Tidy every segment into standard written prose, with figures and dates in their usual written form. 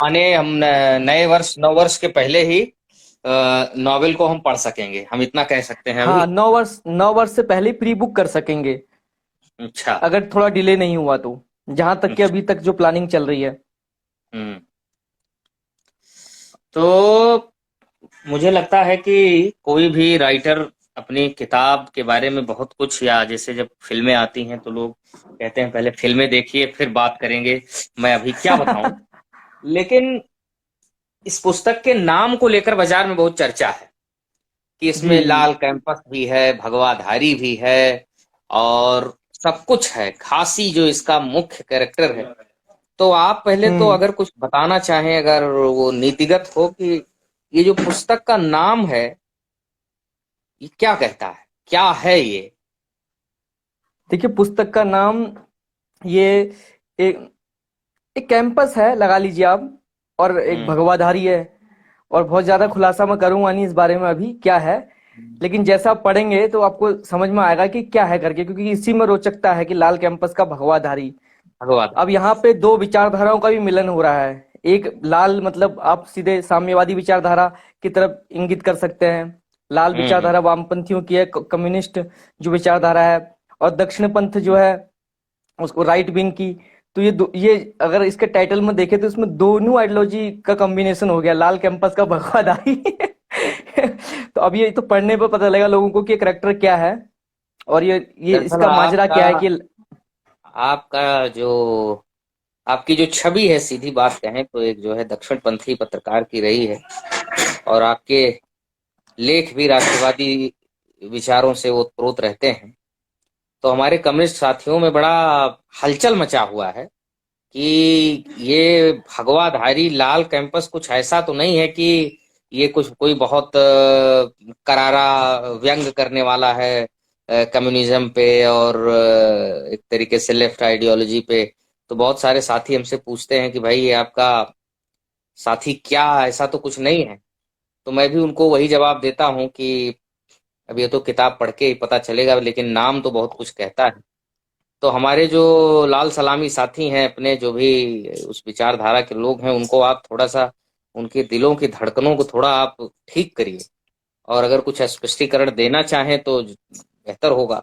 माने हम नए वर्ष, नव वर्ष के पहले ही नॉवेल को हम पढ़ सकेंगे, हम इतना कह सकते हैं हाँ, अभी। 9 वर्ष से पहले प्री बुक कर सकेंगे, अच्छा। अगर थोड़ा डिले नहीं हुआ तो, जहां तक कि अच्छा। अभी तक जो प्लानिंग चल रही है। हम्म। तो मुझे लगता है कि कोई भी राइटर अपनी किताब के बारे में बहुत कुछ, या जैसे जब फिल्में आती हैं तो लोग कहते हैं पहले फिल्में देखिए फिर बात करेंगे, मैं अभी क्या बताऊं। लेकिन इस पुस्तक के नाम को लेकर बाजार में बहुत चर्चा है कि जी इसमें जी। लाल कैंपस भी है, भगवाधारी भी है, और सब कुछ है। खासी जो इसका मुख्य कैरेक्टर है। तो आप पहले तो हम्म। अगर कुछ बताना चाहें, अगर वो नीतिगत हो, कि ये जो पुस्तक का नाम है ये क्या कहता है, क्या है ये। देखिए, पुस्तक का नाम, ये एक एक कैंपस है, लगा लीजिए आप, और एक हम्म। भगवाधारी है। और बहुत ज्यादा खुलासा मैं करूंगा नहीं इस बारे में अभी क्या है, लेकिन जैसा आप पढ़ेंगे तो आपको समझ में आएगा कि क्या है करके, क्योंकि इसी में रोचकता है कि लाल कैंपस का भगवाधारी। अब भगवाधारी। यहाँ पे दो विचारधाराओं का भी मिलन हो रहा है। एक लाल, मतलब आप सीधे साम्यवादी विचारधारा की तरफ इंगित कर सकते हैं। लाल हम्म। विचारधारा वामपंथियों की है, कम्युनिस्ट जो विचारधारा है। और दक्षिण पंथ जो है, उसको राइट विंग की। तो ये अगर इसके टाइटल में देखें तो इसमें दोनों आइडियोलॉजी का कॉम्बिनेशन हो गया, लाल कैंपस का भगवाधारी। तो अब ये तो पढ़ने पर पता लगेगा लोगों को कि करेक्टर क्या है, और ये दरअसल इसका माजरा आपका क्या है कि। आपका जो आपकी जो छवि है, सीधी बात कहें तो एक जो है दक्षिणपंथी पत्रकार की रही है, और आपके लेख भी राष्ट्रवादी विचारों से ओतप्रोत रहते हैं। तो हमारे कम्युनिस्ट साथियों में बड़ा हलचल मचा हुआ है कि ये भगवाधारी लाल कैंपस कुछ ऐसा तो नहीं है कि ये कुछ कोई बहुत करारा व्यंग करने वाला है कम्युनिज्म पे, और एक तरीके से लेफ्ट आइडियोलॉजी पे। तो बहुत सारे साथी हमसे पूछते हैं कि भाई ये आपका साथी क्या, ऐसा तो कुछ नहीं है। तो मैं भी उनको वही जवाब देता हूँ कि अब ये तो किताब पढ़ के ही पता चलेगा, लेकिन नाम तो बहुत कुछ कहता है। तो हमारे जो लाल सलामी साथी हैं, अपने जो भी उस विचारधारा के लोग हैं, उनको आप थोड़ा सा उनके दिलों की धड़कनों को थोड़ा आप ठीक करिए, और अगर कुछ स्पष्टीकरण देना चाहें तो बेहतर होगा।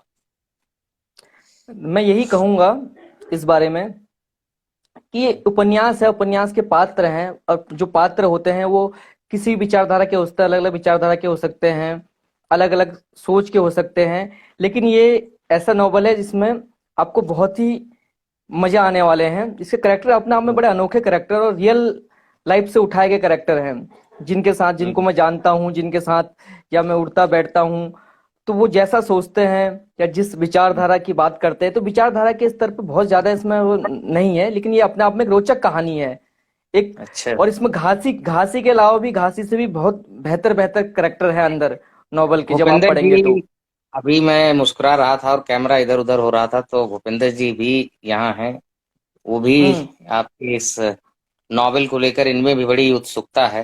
मैं यही कहूंगा इस बारे में कि ये उपन्यास है, उपन्यास के पात्र हैं, और जो पात्र होते हैं वो किसी विचारधारा के हो सकते हैं, अलग अलग विचारधारा के हो सकते हैं, अलग अलग सोच के हो सकते हैं। लेकिन ये ऐसा नॉवल है जिसमें आपको बहुत ही मजा आने वाले हैं। इसके करेक्टर अपने आप में हम्म। बड़े अनोखे करेक्टर और रियल लाइफ से उठाए गए करेक्टर हैं, जिनके साथ, जिनको हम्म। मैं जानता हूँ, जिनके साथ या मैं उठता बैठता हूँ। तो वो जैसा सोचते हैं या जिस विचारधारा की बात करते हैं, तो विचारधारा के स्तर पर बहुत ज्यादा इसमें वो नहीं है, लेकिन ये अपने आप में एक रोचक कहानी है एक। अच्छा। और इसमें घासी घासी के अलावा भी, घासी से भी बहुत बेहतर बेहतर करेक्टर है अंदर नॉवल के, जब आप भूपेंद्र पढ़ेंगे तो। जी, अभी मैं मुस्कुरा रहा था और कैमरा इधर उधर हो रहा था, तो भूपेंद्र जी भी यहाँ हैं। वो भी हम्म। आपके इस नॉवेल को लेकर, इनमें भी बड़ी उत्सुकता है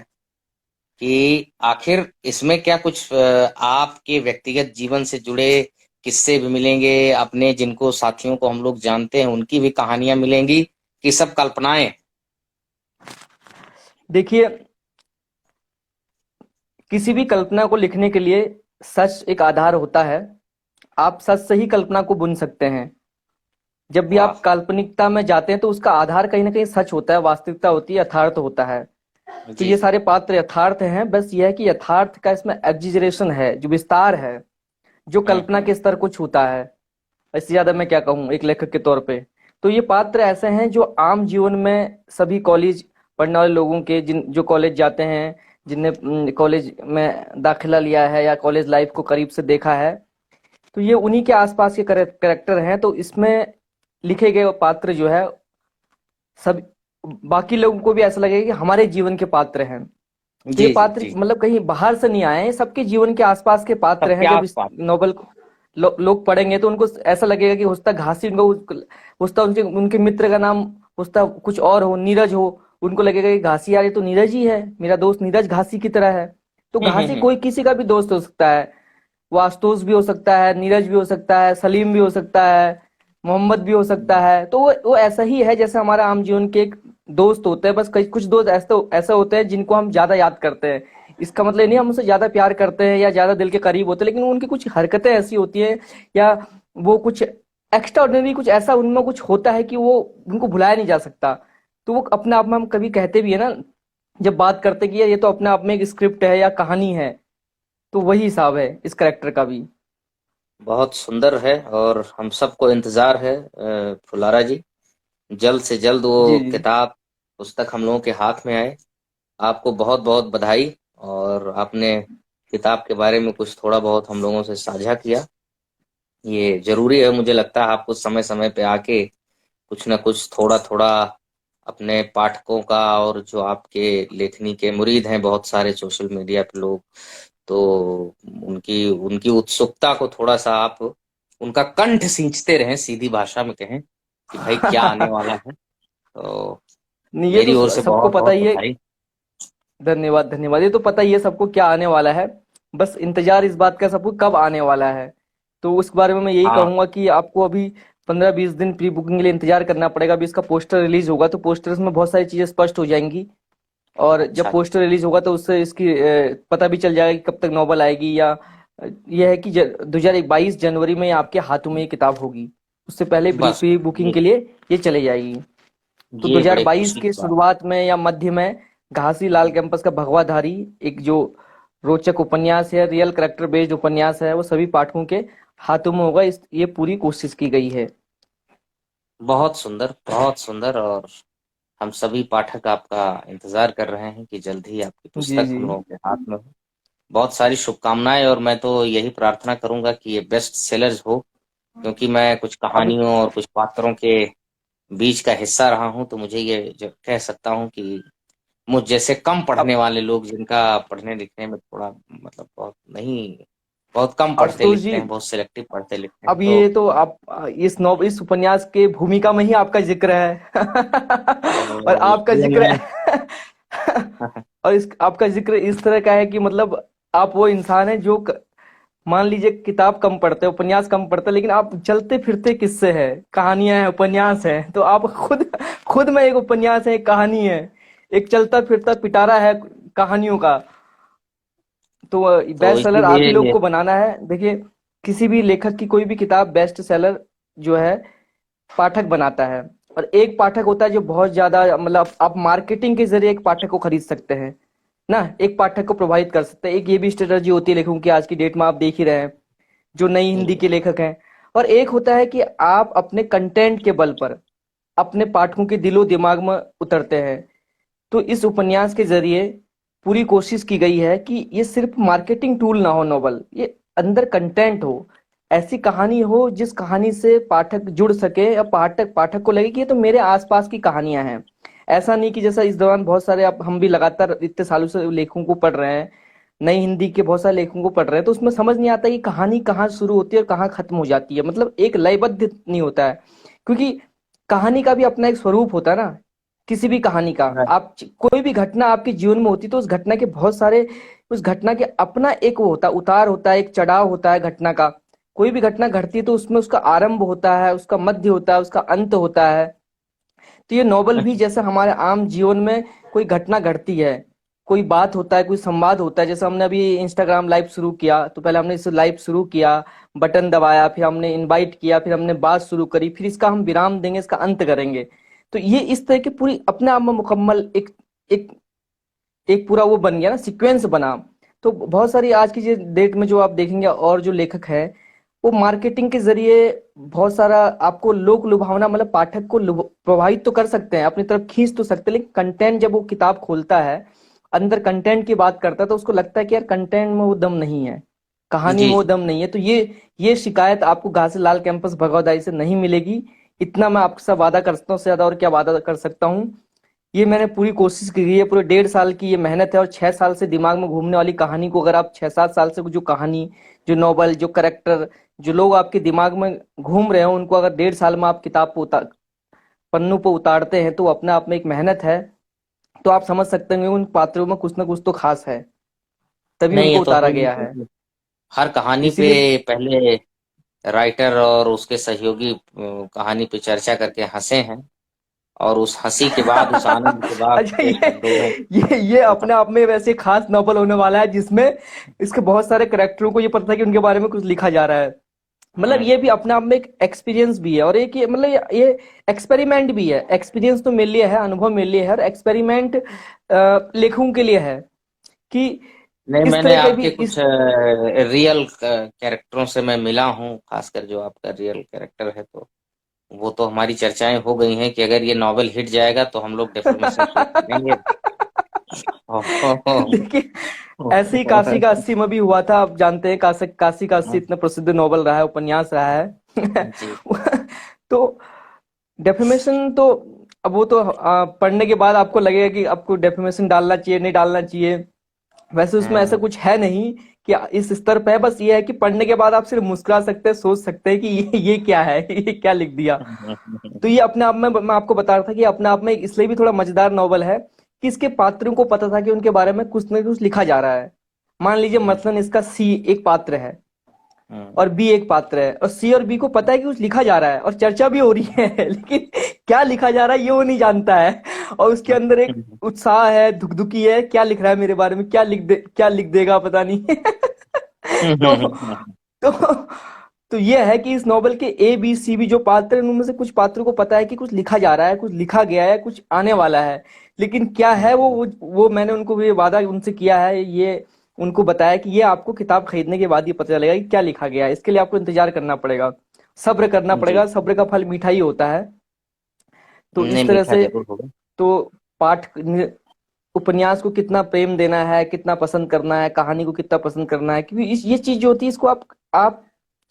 कि आखिर इसमें क्या कुछ आपके व्यक्तिगत जीवन से जुड़े किस्से भी मिलेंगे, अपने जिनको साथियों को हम लोग जानते हैं उनकी भी कहानियां मिलेंगी, कि सब कल्पनाएं। देखिए, किसी भी कल्पना को लिखने के लिए सच एक आधार होता है। आप सच से ही कल्पना को बुन सकते हैं। जब भी आप वाह। काल्पनिकता में जाते हैं तो उसका आधार कहीं ना कहीं सच होता है, वास्तविकता होती है, यथार्थ होता है। तो जी ये जी। सारे पात्र यथार्थ हैं, बस यह है कि यथार्थ का इसमें एग्जिजरेशन है, जो विस्तार है, जो कल्पना हम्म। के स्तर को छूता है। इससे ज्यादा मैं क्या कहूँ एक लेखक के तौर पे। तो ये पात्र ऐसे हैं जो आम जीवन में सभी कॉलेज पढ़ने वाले लोगों के, जिन जो कॉलेज जाते हैं, जिनने कॉलेज में दाखिला लिया है या कॉलेज लाइफ को करीब से देखा है, तो ये उन्हीं के आसपास के करेक्टर हैं। तो इसमें लिखे गए वो पात्र जो है, सब बाकी लोगों को भी ऐसा लगेगा कि हमारे जीवन के पात्र हैं। तो ये जी जी पात्र जी। मतलब कहीं बाहर से नहीं आए हैं, सबके जीवन के आसपास के पात्र हैं। सबके जब इस आसपास। नोवेल को लोग पढ़ेंगे तो उनको ऐसा लगेगा कि होस्ता घासी, उनको होस्ता उनके उनके मित्र का नाम होस्ता कुछ और हो, नीरज हो। उनको लगेगा कि घासी यार, ये तो नीरज ही है, मेरा दोस्त नीरज घासी की तरह है। तो घासी हम्म। कोई किसी का भी दोस्त हो सकता है। वो आशुतोष भी हो सकता है, नीरज भी हो सकता है, सलीम भी हो सकता है, मोहम्मद भी हो सकता है। तो वो ऐसा ही है जैसे हमारा आम जीवन के एक दोस्त होते हैं, बस कई कुछ दोस्त ऐसे ऐसे होते हैं जिनको हम ज्यादा याद करते हैं। इसका मतलब ये नहीं हम उनसे ज्यादा प्यार करते हैं या ज्यादा दिल के करीब होते हैं, लेकिन उनकी कुछ हरकतें ऐसी होती हैं या वो कुछ एक्स्ट्रा ऑर्डिनरी कुछ ऐसा उनमें कुछ होता है कि वो उनको भुलाया नहीं जा सकता। तो वो अपने आप में हम कभी कहते भी है ना, जब बात करते कि यार ये तो अपने आप में एक स्क्रिप्ट है या कहानी है, तो वही हिसाब है इस करेक्टर का भी। बहुत सुंदर है और हम सबको इंतजार है फुलारा जी, जल्द से जल्द वो जी जी। किताब पुस्तक हम लोगों के हाथ में आए। आपको बहुत बहुत बधाई। और आपने किताब के बारे में कुछ थोड़ा बहुत हम लोगों से साझा किया, ये जरूरी है। मुझे लगता है आपको समय समय पे आके कुछ ना कुछ थोड़ा थोड़ा अपने पाठकों का, और जो आपके लेखनी के मुरीद हैं बहुत सारे सोशल मीडिया पे लोग, तो उनकी उनकी उत्सुकता को थोड़ा सा आप उनका कंठ सींचते रहें, सीधी भाषा में कहें कि भाई क्या आने वाला है। तो नहीं, ये मेरी तो ओर से सबको बहुत पता बहुत ही है। बधाई। धन्यवाद धन्यवाद। ये तो पता ही है सबको क्या आने वाला है, बस इंतजार इस बात का सबको कब आने वाला है। तो उस बारे में मैं यही हाँ। कहूंगा कि आपको अभी 15-20 दिन प्री बुकिंग के लिए इंतजार करना पड़ेगा। अभी इसका पोस्टर रिलीज होगा तो पोस्टर्स में बहुत सारी चीजें स्पष्ट हो जाएंगी, और अच्छा जब अच्छा। पोस्टर रिलीज होगा तो उससे इसकी पता भी चल जाएगा कि कब तक नॉवल आएगी, या यह है कि 2022 जनवरी में आपके हाथों में ये किताब होगी। उससे पहले प्री बस प्री बुकिंग के लिए ये चले जाएगी। तो ये बड़े 2022 खुशी के की बात। शुरुआत में या मध्य में घासी लाल कैंपस का भगवाधारी, एक जो रोचक उपन्यास है, रियल करेक्टर बेस्ड उपन्यास है, वो सभी पाठकों के हाथों में होगा। इस ये पूरी कोशिश की गई है। बहुत सुंदर, बहुत सुंदर। और हम सभी पाठक आपका इंतजार कर रहे हैं कि जल्द ही आपकी जी पुस्तक जी। हम लोगों के हाथ में हो। बहुत सारी शुभकामनाएं। और मैं तो यही प्रार्थना करूंगा कि ये बेस्ट सेलर्स हो, क्योंकि मैं कुछ अब कहानियों और कुछ पात्रों के बीच का हिस्सा रहा हूं, तो मुझे ये जो कह सकता हूं कि मुझ जैसे कम पढ़ने अब वाले लोग, जिनका पढ़ने लिखने में थोड़ा मतलब बहुत नहीं, बहुत कम पढ़ते आशुतोष लिखते जी, हैं, बहुत सिलेक्टिव पढ़ते लिखते हैं, अब तो ये तो आप इस उपन्यास के भूमिका में ही आपका जिक्र है और आपका इसलिए जिक्र मैं और इस आपका जिक्र इस तरह का है कि मतलब आप वो इंसान है जो मान लीजिए किताब कम पढ़ते हैं, उपन्यास कम पढ़ते हैं, लेकिन आप चलते फिरते किस्से हैं, कहानियां हैं, उपन्यास है, तो आप खुद खुद में एक उपन्यास है, एक कहानी है, एक चलता फिरता पिटारा है कहानियों का। तो तो बेस्ट सेलर आप ही लोग इसीलिए को बनाना है। देखिए, किसी भी लेखक की कोई भी किताब बेस्ट सेलर जो है पाठक बनाता है, और एक पाठक होता है जो बहुत ज्यादा, मतलब आप मार्केटिंग के जरिए एक पाठक को खरीद सकते हैं ना, एक पाठक को प्रभावित कर सकते हैं। एक ये भी स्ट्रेटजी होती है लेखकों की, आज की डेट में आप देख ही रहे हैं, जो नई हिंदी के लेखक हैं। और एक होता है कि आप अपने कंटेंट के बल पर अपने पाठकों के दिलो दिमाग में उतरते हैं। तो इस उपन्यास के जरिए पूरी कोशिश की गई है कि ये सिर्फ मार्केटिंग टूल ना हो नॉवल, ये अंदर कंटेंट हो, ऐसी कहानी हो जिस कहानी से पाठक जुड़ सके, या पाठक पाठक को लगे कि ये तो मेरे आसपास की कहानियां हैं। ऐसा नहीं कि जैसा इस दौरान बहुत सारे, आप हम भी लगातार इतने सालों से लेखकों को पढ़ रहे हैं, नई हिंदी के बहुत सारे लेखकों को पढ़ रहे हैं, तो उसमें समझ नहीं आता कि कहानी कहाँ शुरू होती है और कहाँ खत्म हो जाती है, मतलब एक लयबद्ध नहीं होता है। क्योंकि कहानी का भी अपना एक स्वरूप होता है ना, किसी भी कहानी का, आप कोई भी घटना आपके जीवन में होती तो उस घटना के बहुत सारे, उस घटना के अपना एक वो होता है, उतार होता है, एक चढ़ाव होता है घटना का। कोई भी घटना घटती है तो उसमें उसका आरंभ होता है, उसका मध्य होता है, उसका अंत होता है। तो ये नॉवल भी जैसे हमारे आम जीवन में कोई घटना घटती है, कोई बात होता है, कोई संवाद होता है, जैसे हमने अभी इंस्टाग्राम लाइव शुरू किया, तो पहले हमने इसे लाइव शुरू किया, बटन दबाया, फिर हमने इनवाइट किया, फिर हमने बात शुरू करी, फिर इसका हम विराम देंगे, इसका अंत करेंगे। तो ये इस तरह की पूरी अपने आप में मुकम्मल एक एक एक पूरा वो बन गया ना, सीक्वेंस बना। तो बहुत सारी आज की जो डेट में जो आप देखेंगे और जो लेखक है, वो मार्केटिंग के जरिए बहुत सारा आपको लोक लुभावना, मतलब पाठक को प्रभावित तो कर सकते हैं, अपनी तरफ खींच तो सकते हैं, लेकिन कंटेंट जब वो किताब खोलता है, अंदर कंटेंट की बात करता है, तो उसको लगता है कि यार कंटेंट में वो दम नहीं है, कहानी में जी वो जी। दम नहीं है। तो ये शिकायत आपको घासी लाल कैंपस भगवदाई से नहीं मिलेगी, इतना मैं आपके साथ वादा कर सकता हूँ। उससे ज्यादा और क्या वादा कर सकता हूँ। ये मैंने पूरी कोशिश की है, पूरे 1.5 साल की ये मेहनत है, और 6 साल से दिमाग में घूमने वाली कहानी को अगर आप 6-7 साल से जो कहानी, जो नॉवल, जो करेक्टर, जो लोग आपके दिमाग में घूम रहे हो, उनको अगर 1.5 साल में आप किताब पे उतार, पन्नों पर उतारते हैं, तो अपने आप में एक मेहनत है। तो आप समझ सकते हैं उन पात्रों में कुछ ना कुछ तो खास है, तभी नहीं, ये उनको तो उतारा है ही गया है। कि हर कहानी पे इसीलिए पहले राइटर और उसके सहयोगी कहानी पे चर्चा करके हंसे हैं, और उस हंसी के बाद, उस आनंद के बाद अच्छा, फिर शब्दों में ये अपने आप में वैसे खास नॉवल होने वाला है, जिसमें इसके बहुत सारे करेक्टरों को ये पता था कि उनके बारे में कुछ लिखा जा रहा है। मतलब हम्म, ये भी अपने आप में एक एक्सपीरियंस भी है, और एक मतलब ये एक्सपेरिमेंट भी है। एक्सपीरियंस तो मेरे लिए है, अनुभव मेरे लिए है, और एक्सपेरिमेंट लेखकों के लिए है कि नहीं, इस मैंने तरह के भी आपके कुछ इस रियल कैरेक्टरों से मैं मिला हूँ, खासकर जो आपका रियल कैरेक्टर है, तो वो तो हमारी चर्चाएं हो गई हैं कि अगर ये नॉवेल हिट जाएगा तो हम लोग डेफर्मेशन शुरू करेंगे। देखिए, ऐसे ही काशी का अस्सी में भी हुआ था। आप जानते हैं, काशी का अस्सी इतना प्रसिद्ध नॉवल रहा है, उपन्यास रहा है। जी। तो डेफेमेशन तो, अब वो तो पढ़ने के बाद आपको लगेगा कि आपको डेफेमेशन डालना चाहिए नहीं डालना चाहिए। वैसे उसमें ऐसा हम्म, कुछ है नहीं कि इस स्तर पे है। बस ये है कि पढ़ने के बाद आप सिर्फ मुस्कुरा सकते हैं, सोच सकते हैं कि ये क्या है, ये क्या लिख दिया। तो ये अपने आप में, मैं आपको बता रहा था कि अपने आप में इसलिए भी थोड़ा मजेदार नॉवल है कि इसके पात्रों को पता था कि उनके बारे में कुछ न कुछ लिखा जा रहा है। मान लीजिए मसलन इसका सी एक पात्र है हम्म, और बी एक पात्र है, और सी और बी को पता है कि कुछ लिखा जा रहा है और चर्चा भी हो रही है, लेकिन क्या लिखा जा रहा है ये वो नहीं जानता है। और उसके अंदर एक उत्साह है, धुकधुकी है, क्या लिख रहा है मेरे बारे में, क्या लिख देगा पता नहीं। तो तो तो ये है कि इस नॉवल के ए बी सी भी जो पात्र हैं, उनमें से कुछ पात्रों को पता है कि कुछ लिखा जा रहा है, कुछ लिखा गया है, कुछ आने वाला है। लेकिन क्या है वो मैंने उनको ये वादा उनसे किया है, ये उनको बताया कि ये आपको किताब खरीदने के बाद ही पता चलेगा कि क्या लिखा गया है। इसके लिए आपको इंतजार करना पड़ेगा, सब्र करना जी। पड़ेगा, सब्र का फल मीठा ही होता है। तो नहीं, इस तरह मीठा से, जरूर होगा। तो पाठ उपन्यास को कितना प्रेम देना है, कितना पसंद करना है, कहानी को कितना पसंद करना है, क्योंकि ये चीज जो होती है, इसको आप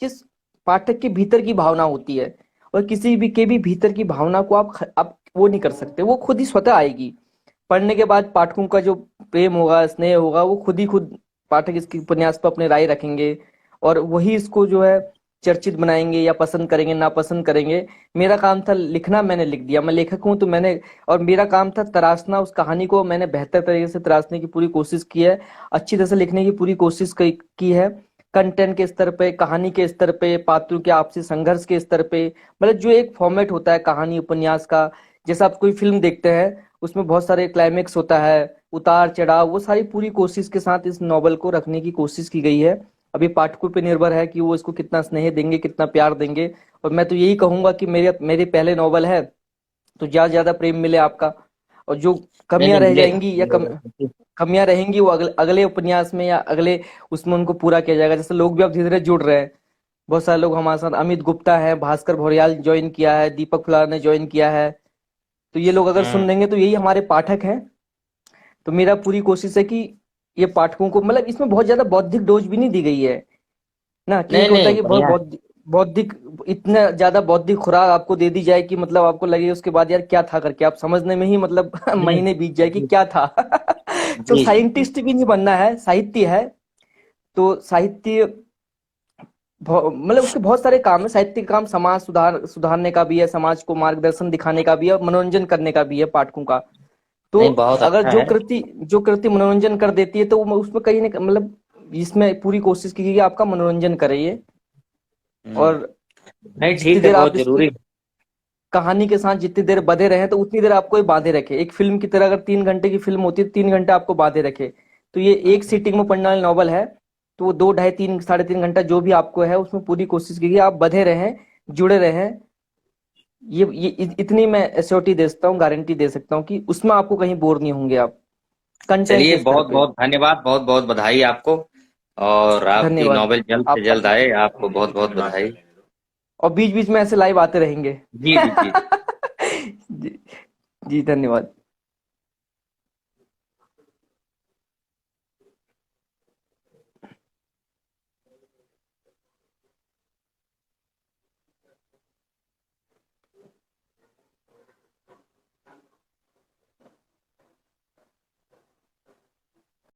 जिस पाठक के भीतर की भावना होती है, और किसी भी के भी भीतर की भावना को आप वो नहीं कर सकते, वो खुद ही स्वतः आएगी। पढ़ने के बाद पाठकों का जो प्रेम होगा, स्नेह होगा, वो खुद पाठक इसकी उपन्यास पर अपने राय रखेंगे, और वही इसको जो है चर्चित बनाएंगे, या पसंद करेंगे नापसंद करेंगे। मेरा काम था लिखना, मैंने लिख दिया, मैं लेखक हूं तो मैंने, और मेरा काम था तराशना, उस कहानी को मैंने बेहतर तरीके से तराशने की पूरी कोशिश की है, अच्छी तरह से लिखने की पूरी कोशिश की है। कंटेंट के स्तर पे, कहानी के स्तर पे, पात्रों के आपसी संघर्ष के स्तर पे, मतलब जो एक फॉर्मेट होता है कहानी उपन्यास का, जैसा आप कोई फिल्म देखते हैं, उसमें बहुत सारे क्लाइमेक्स होता है, उतार चढ़ाव, वो सारी पूरी कोशिश के साथ इस नॉवल को रखने की कोशिश की गई है। अभी पाठकों पे निर्भर है कि वो इसको कितना स्नेह देंगे, कितना प्यार देंगे। और मैं तो यही कहूंगा कि मेरे मेरे पहले नॉवल है, तो ज्यादा से ज्यादा प्रेम मिले आपका। और जो नहीं, कमियां नहीं, रह मिलेगा, जाएंगी, मिलेगा। कमियां रहेंगी, वो अगले उपन्यास में या अगले उसमें उनको पूरा किया जाएगा। जैसे लोग भी अब धीरे धीरे जुड़ रहे हैं, बहुत सारे लोग हमारे साथ, अमित गुप्ता है, भास्कर भौरियाल ज्वाइन किया है, दीपक फुलार ने ज्वाइन किया है। तो ये लोग अगर सुन हम्म, लेंगे तो यही हमारे पाठक हैं। तो मेरा पूरी कोशिश है कि ये पाठकों को, मतलब इसमें बहुत ज्यादा बौद्धिक डोज भी नहीं दी गई है ना, कि नहीं, एक होता है नहीं, कि बहुत बढ़िया है। बौद्धिक, इतना ज्यादा बौद्धिक खुराक आपको दे दी जाए कि मतलब आपको लगे उसके बाद यार क्या था करके, आप समझने में ही मतलब हम्म, महीने बीत जाए कि जी, क्या था। तो जी, जी, जी। साइंटिस्ट भी नहीं बनना है, साहित्य है। तो साहित्य मतलब उसके बहुत सारे काम है। साहित्य का काम समाज सुधारने का भी है, समाज को मार्गदर्शन दिखाने का भी है, और मनोरंजन करने का भी है पाठकों का। तो नहीं, बहुत अगर अच्छा है। जो कृति मनोरंजन कर देती है, तो उसमें कहीं ना मतलब इसमें पूरी कोशिश की गई है आपका मनोरंजन करे ये। हम्म, और नहीं, जितनी ठीक है, देर आप बहुत इस जरूरी। कहानी के साथ जितनी देर बंधे रहे, तो उतनी देर आपको ये बांधे रखे। एक फिल्म की तरह, अगर 3 घंटे की फिल्म होती है, 3 घंटे आपको बांधे रखे। तो ये एक सीटिंग में पढ़ने वाली नॉवल है। तो वो 2 ढाई 3 3.5 घंटा जो भी आपको है, उसमें पूरी कोशिश कीजिए आप बंधे रहें, जुड़े रहें। ये इतनी मैं एश्योरिटी दे सकता हूँ, गारंटी दे सकता हूँ कि उसमें आपको कहीं बोर नहीं होंगे आप, कंटेंट चलिए, के स्तर बहुत पे। बहुत धन्यवाद, बहुत बहुत बधाई आपको। और आपकी धन्यवाद नॉवेल जल्द से आपका जल्द भी। आए, आपको बहुत बहुत बधाई। और बीच बीच में ऐसे लाइव आते रहेंगे। जी, जी, जी। जी, जी धन्यवाद।